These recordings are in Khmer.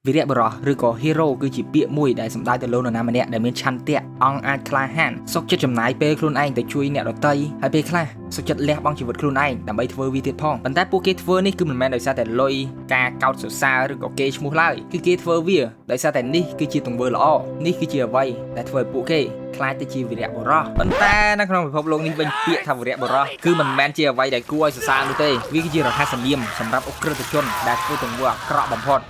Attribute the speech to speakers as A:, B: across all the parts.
A: វីរៈបុរសឬក៏ hero គឺជាពាក្យមួយដែលសំដៅទៅលើនរណាម្នាក់ដែលមានឆន្ទៈអង្គអាចក្លាហានសុខចិត្តចំណាយពេលខ្លួនឯងទៅជួយអ្នកដទៃហើយពេលខ្លះសុខចិត្តលះបង់ជីវិតខ្លួនឯងដើម្បីធ្វើវាទៀតផងប៉ុន្តែពួកគេធ្វើនេះគឺមិនមែនដោយសារតែលុយការកោតសរសើរឬក៏គេឈ្មោះឡើយគឺគេធ្វើវាដោយសារតែនេះគឺជាទង្វើល្អនេះគឺជាអ្វីដែលធ្វើឲ្យពួកគេខ្លាចទៅជាវីរៈបុរសប៉ុន្តែនៅក្នុងពិភពលោកនេះវិញពាក្យថាវីរៈបុរសគឺមិនមែនជាអ្វីដែលគួរឲ្យសរសើរនោះទេវាគឺជារហស្សនាមសម្រាប់អ ுக ្រិតជនដែលធ្វើទង្វើអាក្រក់បំផុត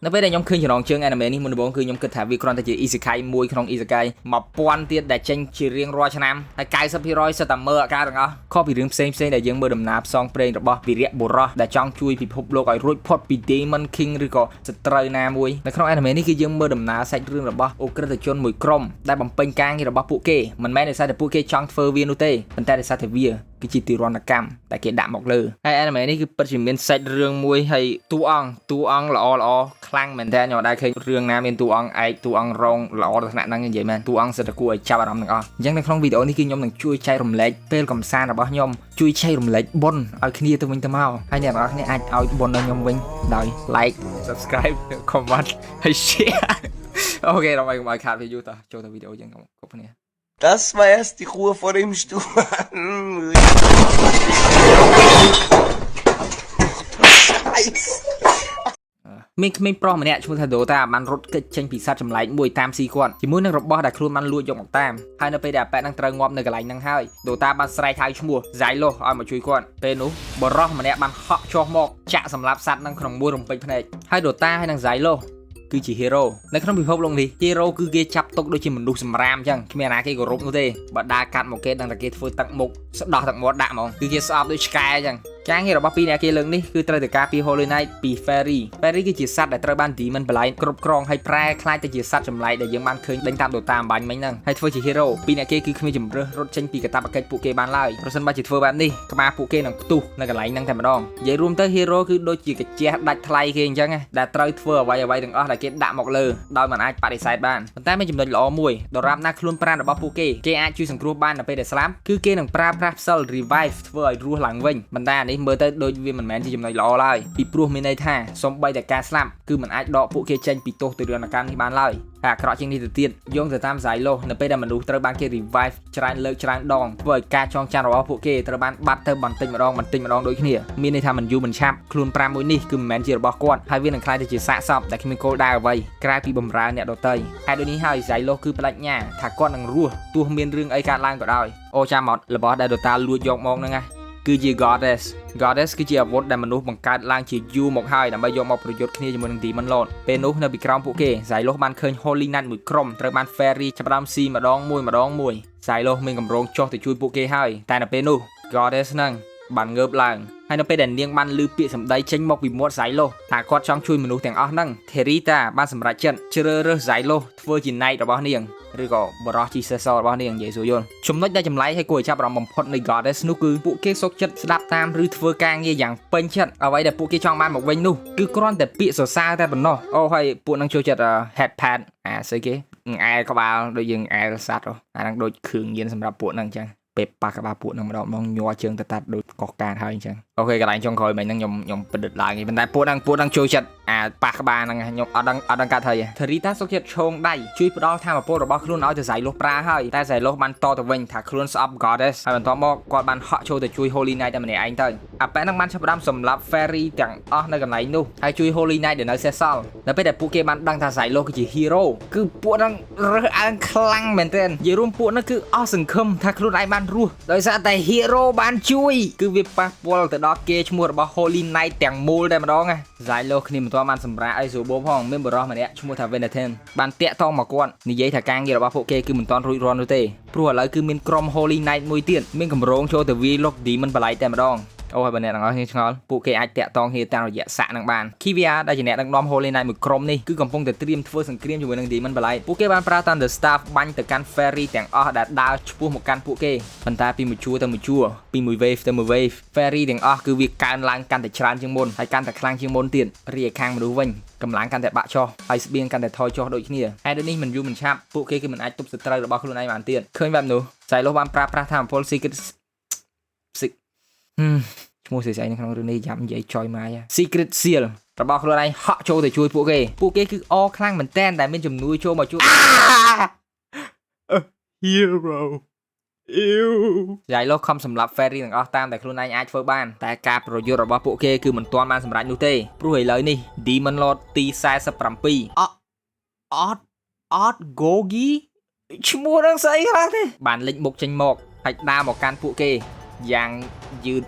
A: នៅពេលដែលខ្ញុំឃើញចំណងជើង anime នេះមុនដំបូងគឺខ្ញុំគិតថាវាគ្រាន់តែជា isekai មួយក្នុង isekai 1000ទៀតដែលចេញជារៀងរាល់ឆ្នាំហើយ 90% សិតតែមើលអាការទាំងអស់ខុសពីរឿងផ្សេងដែលយើងមើលដំណើរផ្សងព្រេងរបស់វីរៈបុរសដែលចង់ជួយពិភពលោកឲ្យរួចផុតពី Demon King ឬក៏សត្រូវណាមួយនៅក្នុង anime នេះគឺយើងមើលដំណើរសាច់រឿងរបស់អ ுக ្រិតជនមួយក្រុមដែលបំពេញការងាររបស់ពួកគេមិនមែនដោយសារតែពួកគេចង់ធ្វើវានោះទេប៉ុន្តែដោយសារតែវាគឺជាទីរណកម្មដែលគេដាក់មកលើហើយ anime នេះគឺពិតជាមានសាច់រឿងមួយហើយតួអង្គល្អខ្លាំងមែនតើខ្ញុំអត់ដែលឃើញរឿងណាមានតួអង្គឯកតួអង្គរងល្អដល់ថ្នាក់ហ្នឹងនិយាយមែនតួអង្គសិតតែគួរឲ្យចាប់អារម្មណ៍ទាំងអស់អញ្ចឹងនៅក្នុងវីដេអូនេះគឺខ្ញុំនឹងជួយចែករំលែកពេលកំសាន្តរបស់ខ្ញុំជួយចែករំលែកបុណ្យឲ្យគ្នាទៅវិញទៅមកហើយអ្នកទាំងអស់គ្នាអាចឲ្យបុណ្យដល់ខ្ញុំវិញដោយ like subscribe comment ហើយ share អូខេដល់មកខាតវីដេអូតោះចូលទៅវីដេអូយើងគ្រប់គ្នា
B: Das war erst die Ruhe vor dem Sturm.
A: មានក្មេងប្រុសម្នាក់ឈ្មោះថាដូតាបានរត់គេចចេញពីសត្វចម្លែកមួយតាមស៊ីគាត់ជាមួយនឹងរបស់ដែលខ្លួនបានលួចយកមកតាមហើយនៅពេលដែលអាប៉ែតនឹងត្រូវងាប់នៅកន្លែងហ្នឹងហើយដូតាបានស្រែកហៅឈ្មោះ Zylo ឲ្យមកជួយគាត់ពេលនោះបរិសម្នាក់បានហក់ចុះមកចាក់សម្លាប់សត្វហ្នឹងក្នុងមួយរំពេចភ្នែកហើយដូតាហើយនឹង Zyloគឺជា hero នៅក្នុងពិភពលោកនេះ hero គឺគេចាប់ទុកដូចជាមនុស្សសម្រាមអញ្ចឹងគ្មានណាគេគោរពនោះទេបើដើរកាត់មកគេដឹងតែគេធ្វើទឹកមុខស្ដោះទឹកមាត់ដាក់ហ្មងគឺគេស្អប់ដូចឆ្កែអញ្ចឹងការងាររបស់ពីរអ្នកគេលើកនេះគឺត្រូវតែការពី Holy Knight ពី Fairy គឺជាសត្វដែលត្រូវបាន Demon បលែងគ្រប់គ្រងហើយប្រែខ្លាចទៅជាសត្វចម្លែកដែលយើងបានឃើញដេញតាមដូតាអំបញ្ញមិញហ្នឹងហើយធ្វើជា hero ពីរអ្នកគេគឺគ្មានជំរើសរត់ចេញពីកាតព្វកិច្ចពួកគេបានឡើយប្រសិនបើជាធ្វើបែបនេះក្បាលពួកគេនឹងផ្ទុះនៅកន្លែងហ្នឹងតែម្ដងនិយាយរួមទៅ hero គឺដូចជាកាជះដាច់ថ្លៃគេអញ្ចឹងដែលត្រូវធ្វើអ្វីទាំងអស់ដែលគេដាក់មកលើដោយមិនអាចបដិសេធបានប៉ុន្តែមានចំណុចល្អមួយដរាបណាខ្លួនប្រាណរបស់ពួកគេអាចជួយសង្គ្រោះបាននៅពេលដែលស្លាប់គឺគេនឹងប្រើប្រាស់ផ្សិល revive ធ្វើឲ្យរស់ឡើងវិញប៉ុន្តែអានេះមើលទៅដូចវាមិនមែនជាចំណុចល្អឡើយពីព្រោះមានន័យថាសូម្បីតែការស្លាប់គឺមិនអាចដកពួកគេចេញពីទោសទណ្ឌកម្មនេះបានឡើយតែអាក្រក់ជាងនេះទៅទៀតយោងទៅតាម Zylo នៅពេលដែលមនុស្សត្រូវបានគេ revive ច្រើនលើកច្រើនដងធ្វើឲ្យការចងចាំរបស់ពួកគេត្រូវបានបាត់ទៅបន្តិចម្ដងដូចគ្នាមានន័យថាមិនយូរមិនឆាប់ខ្លួន5មួយនេះគឺមិនមែនជារបស់គាត់ហើយវានឹងក្លាយទៅជាសាកសពដែលគ្មានគោលដៅអ្វីក្រៅពីបម្រើអ្នកដទៃហើយដូចនេះហើយ Zylo គឺបដិញ្ញាថាគាត់នឹងរស់ទោះមានរឿងអីកើតឡើងក៏ដោយអូចាំមករបស់ដែលដូតាលួចយកមកហ្នឹងគឺជា Goddess គឺជាអាវុធដែលមនុស្សបង្កើតឡើងជាយូរមកហើយដើម្បីយកមកប្រយុទ្ធគ្នាជាមួយនឹង Demon Lord ពេលនោះនៅពីក្រោមពួកគេ Zylo បានឃើញ Holy Knight មួយក្រុមត្រូវបាន Fairy ចាប់ដើមស៊ីម្ដងមួយ Zylo មានកម្រងចុះទៅជួយពួកគេហើយតែនៅពេលនោះ Goddess ហ្នឹងបានងើបឡើងហើយនៅពេលដែលនាងបានឮពាក្យសម្ដីចេញមកពីមាត់ Zylo ថាគាត់ចង់ជួយមនុស្សទាំងអស់ហ្នឹង Terita បានសម្រេចចិត្តជ្រើសរើស Zylo ធ្វើជា Knight របស់នាងឬក៏បរិសជា Successor របស់នាងនិយាយស្រួលយល់ចំណុចដែលចម្លែកឲ្យគួរឲ្យចាប់អារម្មណ៍បំផុតនៃ Goddess នោះគឺពួកគេសុខចិត្តស្ដាប់តាមឬធ្វើការងារយ៉ាងពេញចិត្តអ្វីដែលពួកគេចង់បានមកវិញនោះគឺគ្រាន់តែពាក្យសរសើរតែប៉ុណ្ណោះអូហើយពួកនឹងចូលចិត្ត head pad ស្អីគេអែលក្បាលដូចយើងអែលសัตว์អាហ្នឹងដូចគ្រឿងញៀនសម្រាប់ពួកហ្នឹងអញ្ចឹងពេលប៉ះក្បាលពួកហ្នឹងម្ដងញ័រជើងទៅតាត់ដូចកោះកាតហើយអញ្ចឹងអូខេកន្លែងចុងក្រោយមិញហ្នឹងខ្ញុំប្រឌិតឡើងប៉ុន្តែពួកហ្នឹងចូលចិត្តប៉ះក្បាលហ្នឹងខ្ញុំអត់ដឹងកាត់ហើយ Terita សុខចិត្តឈោងដៃជួយផ្ដល់ថាមពលរបស់ខ្លួនឲ្យទៅ Zylo ប្រើហើយតែ Zylo បានតទៅវិញថាខ្លួនស្អប់ Goddess ហើយបន្ទាប់មកគាត់បានហក់ចូលទៅជួយ Holy Knight តែម្នាក់ឯងទៅអាប៉ែហ្នឹងបានចាប់ផ្ដើមសម្លាប់ Fairy ទាំងអស់នៅកន្លែងនោះហើយជួយ Holy Knight ដែលនៅសេសសល់នៅពេលដែលពួកគេបានដឹងថា Zylo គឺជា hero គឺពួកហ្នឹងរើសអើងខ្លាំងមែនទែននិយាយរួមពួកហ្នឹងគឺអស់សង្ឃឹមថាខ្លួនឯងបានរស់ដោយសារតែ hero បានជួយគឺវាប៉ះពាល់ទៅដល់គេឈ្មោះរបស់ Holy Knight ទាំងមូលតែម្ដងZylo គ្នាមិនទាន់បានសម្រាប់អីស្រួលបោផងមានបរិសម្នាក់ឈ្មោះថា Venethan បានតាក់តងមកគាត់និយាយថាការងាររបស់ពួកគេគឺមិនទាន់រួចរាល់នោះទេព្រោះឥឡូវគឺមានក្រុម Holy Knight មួយទៀតមានកម្រងចូលទៅវាយលុក Demon បល័យតែម្ដងអូហើយបើអ្នកទាំងអស់គ្នាឆ្ងល់ពួកគេអាចតាក់តងគ្នាតាមរយៈសាក់នឹងបាន Kivia ដែលជាអ្នកដឹកនាំ Holy Knight មួយក្រុមនេះគឺកំពុងតែត្រៀមធ្វើសង្គ្រាមជាមួយនឹង Demon បល័យពួកគេបានប្រើ Thunder Staff បាញ់ទៅកាន់ Fairy ទាំងអស់ដែលដើរឆ្ពោះមកកាន់ពួកគេប៉ុន្តែពីមួយជួរទៅមួយជួរពីមួយ wave ទៅមួយ wave Fairy ទាំងអស់គឺវាកើនឡើងកាន់តែច្រើនជាងមុនហើយកាន់តែខ្លាំងជាងមុនទៀតរីឯខាងមនុស្សវិញកម្លាំងកាន់តែបាក់ចុះហើយស្បៀងកាន់តែថយចុះដូចគ្នាហើយដូចនេះមិនយូរមិនឆាប់ពួកគេគឺមិនអាចទប់សត្រូវរបស់ខ្លួនឯងបានទៀតឃើញបែបនោះ Zylo បានប្រើប្រាស់ថាមពល Secret ឈ្មោះស្រីនៅក្នុងរឿងនេះយ៉ាំនិយាយចយម៉ាយ Secret Seal របស់ខ្លួនឯងហក់ចូលទៅជួយពួកគេគឺអខ្លាំងមែនតែនដែលមានជំនួយចូលមកជួយ Hero យាយលោកខំសម្លាប់ Fairy ទាំងអស់តាមតែខ្លួនឯងអាចធ្វើបានតែការប្រយុទ្ធរបស់ពួកគេគឺមិនទាន់បានសម្រេចនោះទេព្រោះឥឡូវនេះ Demon Lord ទី47អត់ Gogi ឈ្មោះនឹងស្អីខ្លះទេបានលេចមុខចេញមកហើយដើរមកកាន់ពួកគេយ៉ាងយឺត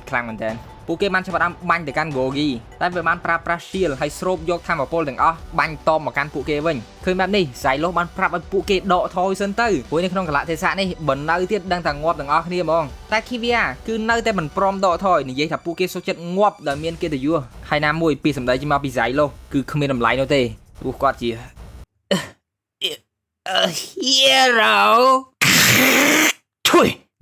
A: ខ្លាំងមែនទែនពួកគេបានចាប់ផ្ដើមបាញ់ទៅកាន់ Gogi តែវាបានប្រើប្រាស់ shield ហើយស្រូបយកធម្មពលទាំងអស់បាញ់តបមកកាន់ពួកគេវិញឃើញបែបនេះ Xylos បានប្រាប់ឲ្យពួកគេដកថយសិនទៅព្រោះនៅក្នុងកលៈទេសៈនេះបើនៅទៀតដឹងថាងាប់ទាំងអស់គ្នាហ្មងតែ Kivia គឺនៅតែមិនព្រមដកថយនិយាយថាពួកគេសុខចិត្តងាប់ដោយមានកិត្តិយសហើយណាមួយពីសម្ដីចេញមកពី Xylos គឺគ្មានតម្លៃនោះទេព្រោះគាត់ជា Hero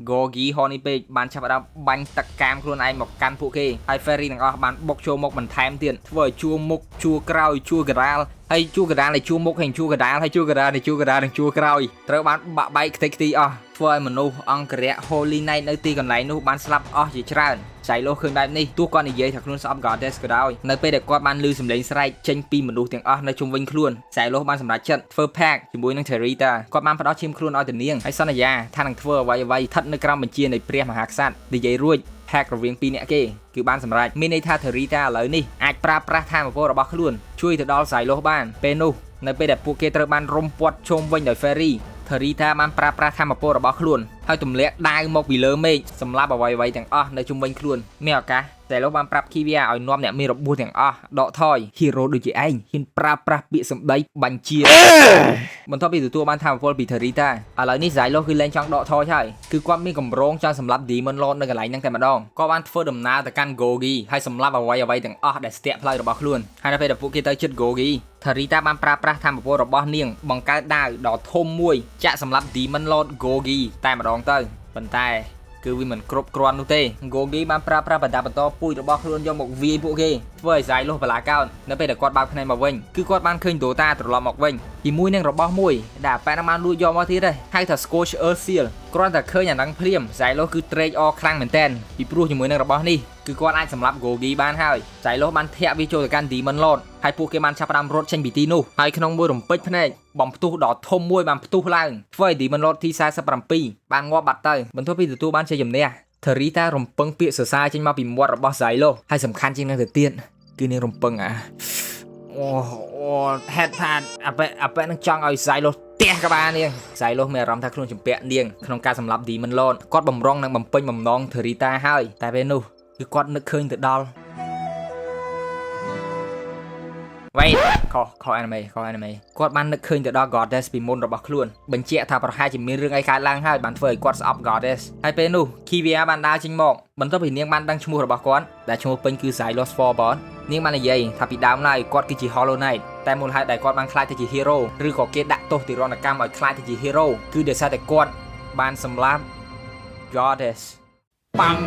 A: Gogi ហនេះពេកបានចាប់ផ្ដើមបាញ់ទឹកកាមខ្លួនឯងមកកាន់ពួកគេហើយ Fairy ទាំងអស់បានបុកចូលមកបន្ថែមទៀតធ្វើឲ្យជួមុខជួក្រោយជួកដាលហើយជួកដាលនៃជួមុខហើយជួកដាលហើយជួកដាលនៃជួកដាលនិងជួក្រោយត្រូវបានបាក់បែកខ្ទេចខ្ទីអស់ធ្វើឲ្យមនុស្សអង្គរៈ Holy Knight នៅទីកន្លែងនោះបានស្លាប់អស់ជាច្រើន Xylos ឃើញបែបនេះទោះគាត់និយាយថាខ្លួនស្អប់ Goddess ក៏ដោយនៅពេលដែលគាត់បានឮសំឡេងស្រែកចេញពីមនុស្សទាំងអស់នៅជុំវិញខ្លួន Xylos បានសម្រេចចិត្តធ្វើ pact ជាមួយនឹង Terita គាត់បានផ្ដល់ឈាមខ្លួនឲ្យទៅនាងហើយសន្យាថានឹងធ្វើអ្វីៗស្ថិតនៅក្រោមបញ្ជានៃព្រះមហាក្សត្រនិយាយរួច pact រវាងពីរនាក់គេគឺបានសម្រេចមានន័យថា Terita ឥឡូវនេះអាចប្រើប្រាស់ធម៌ពលរបស់ខ្លួនជួយទៅដល់ Xylos បានពេលនោះនៅពេលដែលពួកគេត្រូវបានរុំព័ទ្ធជុំវិញដោយ Fairy Terita បានប្រើប្រាស់ធម៌ពលរបស់ខ្លួនហើយទម្លាក់ដាវមកពីលើមេឃសម្លាប់អ្វីៗទាំងអស់នៅជុំវិញខ្លួនមានឱកាសXylos បានប្រាប់ Kivia ឲ្យនាំអ្នកមានរបួសទាំងអស់ដកថយ Hero ដូចជាឯងហ៊ានប្រើប្រាស់ពាក្យសម្ដីបញ្ជាបន្ទាប់ពីទទួលបានធម៌ពលពី Terita ឥឡូវនេះ Xylos គឺលែងចង់ដកថយហើយគឺគាត់មានកម្រងចង់សម្លាប់ Demon Lord នៅកន្លែងហ្នឹងតែម្ដងគាត់បានធ្វើដំណើរទៅកាន់ Gogi ហើយសម្លាប់អ្វីៗទាំងអស់ដែលស្ទាក់ផ្លូវរបស់ខ្លួនហើយនៅពេលដែលពួកគេទៅជិត Gogi Terita បានប្រើប្រាស់ធម៌ពលរបស់នាងបង្កើតដាវដ៏ធំមួយចាក់សម្លាប់ Demon Lord Gogi តែម្ដងទៅប៉ុន្តែគឺវាមិនគ្រប់គ្រាន់នោះទេ Gogi បានប្រើប្រាស់បណ្ដាបន្តពូជរបស់ខ្លួនយកមកវាយពួកគេធ្វើឲ្យ Xylos បលាកោននៅពេលដែលគាត់បើកភ្នែកមកវិញគឺគាត់បានឃើញ Dota ត្រឡប់មកវិញជាមួយនឹងរបស់មួយដែលប៉ែនបានលួចយកមកទៀតទេហៅថា Scorch Earth Seal គ្រាន់តែឃើញអាហ្នឹងភ្លាម Xylos គឺត្រេកអរខ្លាំងមែនតើពីព្រោះជាមួយនឹងរបស់នេះគឺគាត់អាចសម្លាប់ Gogi បានហើយ Xylos បានធាក់វាចូលទៅកាន់ Demon Lord ហើយពួកគេបានចាប់ផ្ដើមរត់ចេញពីទីនោះហើយក្នុងមួយរំពេចភ្នែកបំផ្ទុះដ៏ធំមួយបានផ្ទុះឡើងធ្វើឲ្យ Demon Lord ទី47បានងាប់បាត់ទៅបន្ទាប់ពីទទួលបានជ័យជំនះ Terita រំពឹងពាក្យសរសើរចេញមកពីមាត់របស់ Xylos ហើយសំខាន់ជាងនេះទៅទៀតគឺនាងរំពឹងហេតុថាអាប៉ែនឹងចង់ឲ្យ Xylos ទះក្បាលនាង Xylos មានអារម្មណ៍ថាខ្លួនជំពាក់នាងក្នុងការសម្លាប់ Demon Lord គាត់បំរុងនឹងបំពេញបំណង Terita ហើយតែពេលនោះគឺគាត់នឹកឃើញទៅដល់Wait ខអ anime គាត់បាននឹកឃើញទៅដល់ Goddess ពីមុនរបស់ខ្លួនបញ្ជាក់ថាប្រហែលជាមានរឿងអីកើតឡើងហើយបានធ្វើឲ្យគាត់ស្អប់ Goddess ហើយពេលនោះ Kivia បានដើរចេញមកបន្ទាប់ពីនាងបានដឹងឈ្មោះរបស់គាត់ដែលឈ្មោះពេញគឺ Xylos Forbord នាងបាននិយាយថាពីដើមឡើយគាត់គឺជា Hollow Knight តែមូលហេតុដែលគាត់បានក្លាយទៅជា Hero ឬក៏គេដាក់ទោសទណ្ឌកម្មឲ្យក្លាយទៅជា Hero គឺដោយសារតែគាត់បានសម្លាប់ Goddess ប៉ាំ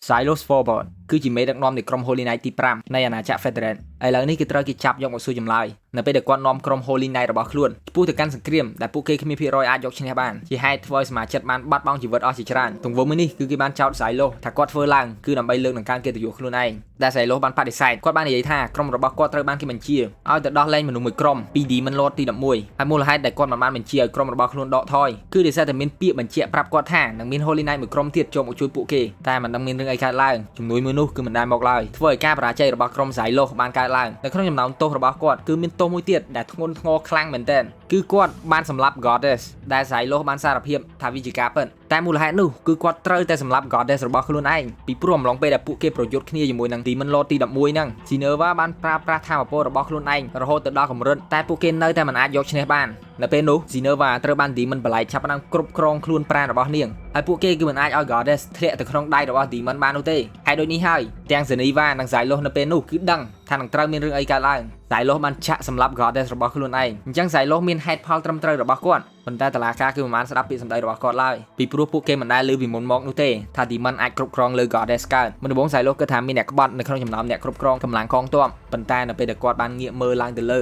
A: Xylos Forbord គឺជាមេដឹកនាំនៃក្រុម Holy Knight ទី5នៃអាណាចក្រ Federate ឥឡូវនេះគឺត្រូវគេចាប់យកមកសួរចម្លើយនៅពេលដែលគាត់នាំក្រុម Holy Knight របស់ខ្លួនឆ្ពោះទៅកាន់សង្គ្រាមដែលពួកគេគ្មានភាគរយអាចយកឈ្នះបានជាហេតុធ្វើឲ្យសមាជិកបានបាត់បង់ជីវិតអស់ជាច្រើនទង្វើមួយនេះគឺគេបានចោទ Xylos ថាគាត់ធ្វើឡើងគឺដើម្បីលើកនឹងការកិត្តិយសខ្លួនឯងដែល Xylos បានបដិសេធគាត់បាននិយាយថាក្រុមរបស់គាត់ត្រូវបានគេបញ្ជាឲ្យទៅដោះលែងមនុស្សមួយក្រុមពី Demon Lord ទី11ហើយមូលហេតុដែលគាត់មិនបានបញ្ជាឲ្យក្រុមរបស់ខ្លួនដកថយគឺដោយសារតែមានពាក្យបញ្ជាក់ប្រាប់គាត់ថានឹងមាន Holy Knight មួយក្រុមទៀតចូលមកជួយពួកគេតែមិនដឹងមានរឿងអីកើតឡើងជំនួយមួយនោះគឺមិនដែលមកឡើយធ្វើឲ្យការបរាជ័យរបស់ក្រុម Xylos បានកើតឡើងនៅក្នុងចំណោមទោសរបស់គាត់គឺមានទោសមួយទៀតដែលធ្ងន់ធ្ងរខ្លាំងមែនទែនគឺគាត់បានសម្លាប់ Goddess ដែល Xylos បានសារភាពថាវាជាការពិតតែមូលហេតុនោះគឺគាត់ត្រូវតែសម្លាប់ Goddess របស់ខ្លួនឯងពីព្រោះអំឡុងពេលដែលពួកគេប្រយុទ្ធគ្នាជាមួយនឹង Demon Lord ទី11ហ្នឹង Xenova បានប្រើប្រាស់ធម៌ពលរបស់ខ្លួនឯងរហូតទៅដល់កម្រិតតែពួកគេនៅតែមិនអាចយកឈ្នះបាននៅពេលនោះ Xenova ត្រូវបាន Demon បលែកចាប់ផ្ដើមគ្រប់គ្រងខ្លួនប្រាណរបស់នាងហើយពួកគេគឺមិនអាចឲ្យ Goddess ធ្លាក់ទៅក្នុងដៃរបស់ Demon បាននោះទេហើយដូចនេះហើយទាំង Xenova និង Xylos នៅពេលនោះគឺដឹងថានឹងត្រូវមានរឿងអីកើតឡើង Xylos បានចាក់សម្លាប់ Goddess របស់ខ្លួនឯងអញ្ចឹង Xylos មានហេតុផលត្រឹមត្រូវរបស់គាត់ប៉ុន្តែតុលាការគឺមិនបានស្ដាប់ពាក្យសម្ដីរបស់គាត់ឡើយពីព្រោះពួកគេមិនដែលឮពីមុនមកនោះទេថា Demon អាចគ្រប់គ្រងលើ Goddess កើតមុនដំបូង Xylos គិតថាមានអ្នកក្បត់នៅក្នុងចំណោមអ្នកគ្រប់គ្រងកម្លាំងកងទ័ពប៉ុន្តែនៅពេលដែលគាត់បានងាកមើលឡើងទៅលើ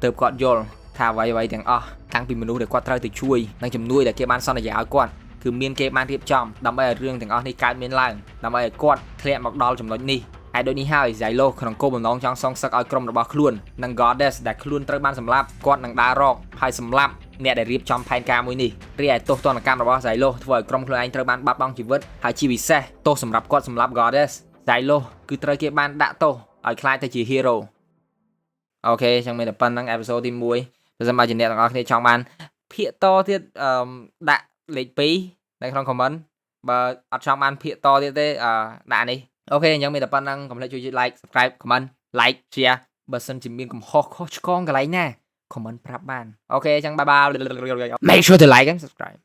A: ទើបគាត់យល់ថាអ្វីៗទាំងអស់តាំងពីមនុស្សដែលគាត់ត្រូវទៅជួយនិងជំនួយដែលគេបានសន្យាឲ្យគាត់គឺ គឺមានគេបានរៀបចំដើម្បីឲ្យរឿងទាំងអស់នេះកើតមានឡើងដើម្បីឲ្យគាត់ធ្លាក់មកដល់ចំណុចនេះហើយដូចនេះហើយ Zylo ក្នុងគោលបំណងចង់សងសឹកឲ្យក្រុមរបស់ខ្លួននិង Goddess ដែលខ្លួនត្រូវបានសម្លាប់គាត់នឹងដើររកហើយសម្លាប់អ្នកដែលរៀបចំផែនការមួយនេះរីឯទោសទណ្ឌកម្មរបស់ Zylo ធ្វើឲ្យក្រុមខ្លួនឯងត្រូវបានបាត់បង់ជីវិតហើយជាពិសេសទោសសម្រាប់គាត់សម្លាប់ Goddess Zylo គឺត្រូវគេបានដាក់ទោសឲ្យខ្លាចទៅជា hero អូខេចឹងមានតែប៉ុណ្្នឹងអេពីសូតទី1បើសិនបើជាអ្នកទាំងអស់គ្នាចង់បានភាគតទៀតដាក់លេខ2នៅក្នុង comment បើអត់ចង់បានភាគតទៀតទេដាក់នេះអូខេអញ្ចឹងមានតែប៉ុណ្្នឹងកុំភ្លេចជួយ like subscribe comment like share បើសិនជាមានកំហុសខុសឆ្គងកន្លែងណា comment ប្រាប់បានអូខេអញ្ចឹងបាយបាយ make sure to like and subscribe